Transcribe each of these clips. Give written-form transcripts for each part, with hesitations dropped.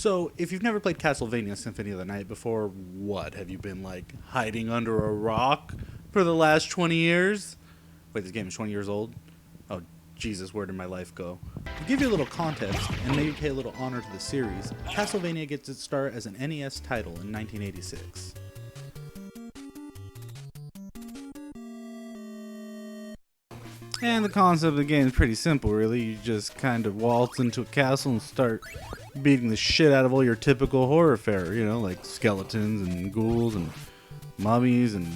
So, if you've never played Castlevania Symphony of the Night before, what? Have you been, like, hiding under a rock for the last 20 years? Wait, this game is 20 years old? Oh, Jesus, where did my life go? To give you a little context, and maybe pay a little honor to the series, Castlevania gets its start as an NES title in 1986. And the concept of the game is pretty simple, really. You just kind of waltz into a castle and start beating the shit out of all your typical horror fare, you know, like skeletons and ghouls and mummies and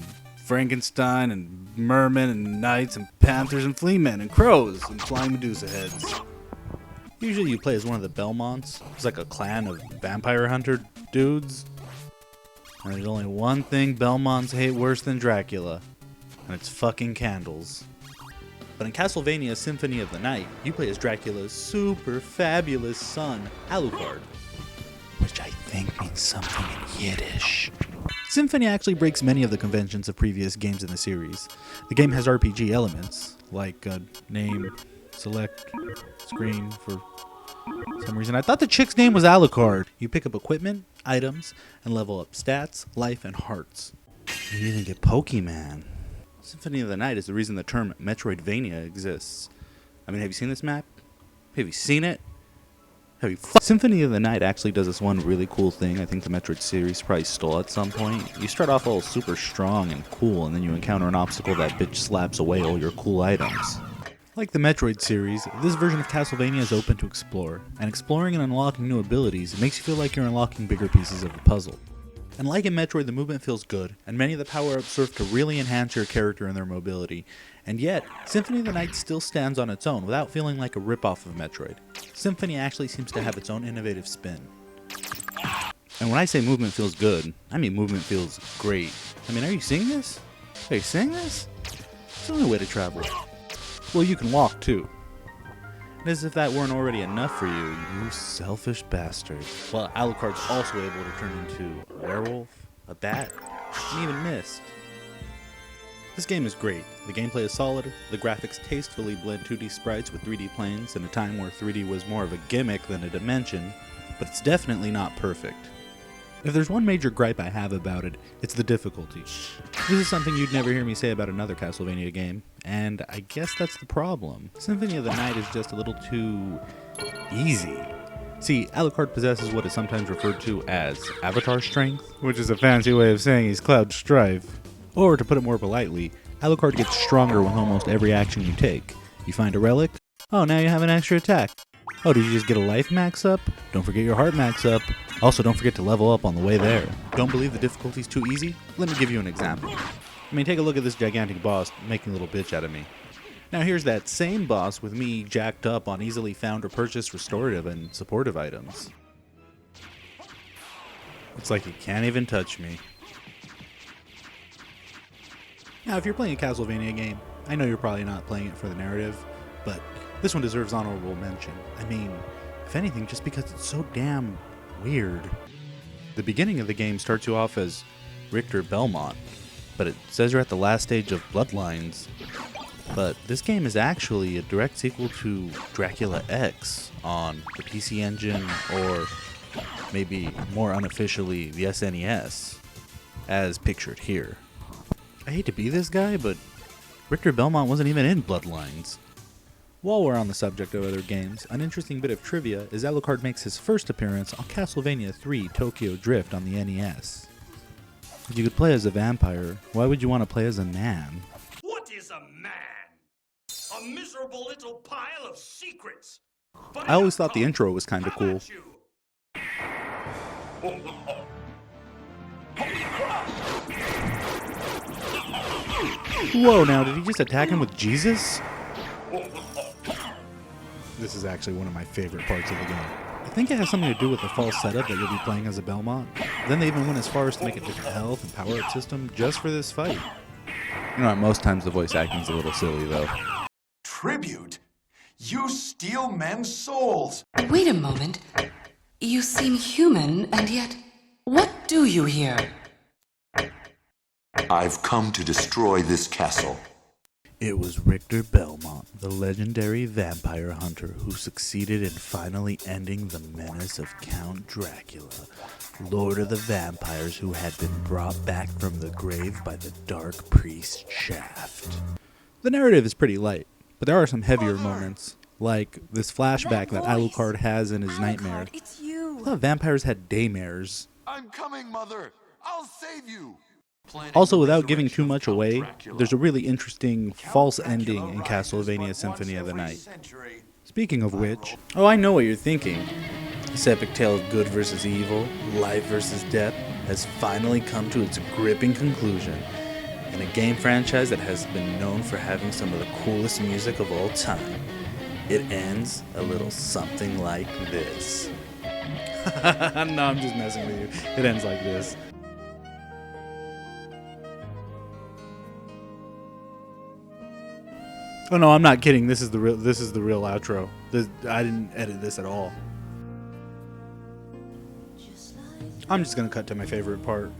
Frankenstein and mermen and knights and panthers and flea men and crows and flying Medusa heads. Usually you play as one of the Belmonts. It's like a clan of vampire hunter dudes. And there's only one thing Belmonts hate worse than Dracula, and it's fucking candles. But in Castlevania Symphony of the Night, you play as Dracula's super fabulous son, Alucard, which I think means something in Yiddish. Symphony actually breaks many of the conventions of previous games in the series. The game has RPG elements, like name, select, screen for some reason. I thought the chick's name was Alucard. You pick up equipment, items, and level up stats, life, and hearts. You even get Pokemon. Symphony of the Night is the reason the term Metroidvania exists. I mean, have you seen this map? Have you seen it? Symphony of the Night actually does this one really cool thing I think the Metroid series probably stole at some point. You start off all super strong and cool, and then you encounter an obstacle that bitch slaps away all your cool items. Like the Metroid series, this version of Castlevania is open to explore, and exploring and unlocking new abilities makes you feel like you're unlocking bigger pieces of the puzzle. And like in Metroid, the movement feels good, and many of the power-ups serve to really enhance your character and their mobility. And yet, Symphony of the Night still stands on its own without feeling like a rip-off of Metroid. Symphony actually seems to have its own innovative spin. And when I say movement feels good, I mean movement feels great. I mean, are you seeing this? Are you seeing this? It's the only way to travel. Well, you can walk too. And as if that weren't already enough for you, you selfish bastard. Well, Alucard's also able to turn into a werewolf, a bat, and even mist. This game is great. The gameplay is solid, the graphics tastefully blend 2D sprites with 3D planes in a time where 3D was more of a gimmick than a dimension, but it's definitely not perfect. If there's one major gripe I have about it, it's the difficulty. This is something you'd never hear me say about another Castlevania game, and I guess that's the problem. Symphony of the Night is just a little too easy. See, Alucard possesses what is sometimes referred to as Avatar Strength, which is a fancy way of saying he's Cloud Strife. Or, to put it more politely, Alucard gets stronger with almost every action you take. You find a relic? Oh, now you have an extra attack. Oh, did you just get a life max up? Don't forget your heart max up. Also, don't forget to level up on the way there. Don't believe the difficulty's too easy? Let me give you an example. I mean, take a look at this gigantic boss making a little bitch out of me. Now here's that same boss with me jacked up on easily found or purchased restorative and supportive items. It's like he can't even touch me. Now, if you're playing a Castlevania game, I know you're probably not playing it for the narrative, but this one deserves honorable mention. I mean, if anything, just because it's so damn weird. The beginning of the game starts you off as Richter Belmont, but it says you're at the last stage of Bloodlines. But this game is actually a direct sequel to Dracula X on the PC Engine, or maybe more unofficially, the SNES, as pictured here. I hate to be this guy, but Richter Belmont wasn't even in Bloodlines. While we're on the subject of other games, an interesting bit of trivia is Alucard makes his first appearance on Castlevania 3 Tokyo Drift on the NES. If you could play as a vampire, why would you want to play as a man? What is a man? A miserable little pile of secrets. I always thought the intro was kind of cool. Whoa, now did he just attack him with Jesus? This is actually one of my favorite parts of the game. I think it has something to do with the false setup that you'll be playing as a Belmont. Then they even went as far as to make a different health and power-up system just for this fight. You know what, most times the voice acting's a little silly though. Tribute? You steal men's souls! Wait a moment. You seem human, and yet, what do you here? I've come to destroy this castle. It was Richter Belmont, the legendary vampire hunter who succeeded in finally ending the menace of Count Dracula, Lord of the Vampires, who had been brought back from the grave by the dark priest Shaft. The narrative is pretty light, but there are some heavier moments, like this flashback that Alucard has in his nightmare. It's you. I thought vampires had daymares. I'm coming, Mother. I'll save you. Also, without giving too much away, there's a really interesting false ending in Castlevania Symphony of the Night. Speaking of which, oh, I know what you're thinking. This epic tale of good versus evil, life versus death, has finally come to its gripping conclusion in a game franchise that has been known for having some of the coolest music of all time. It ends a little something like this. No, I'm just messing with you. It ends like this. Oh no, I'm not kidding. This is the real outro. I didn't edit this at all. I'm just gonna cut to my favorite part.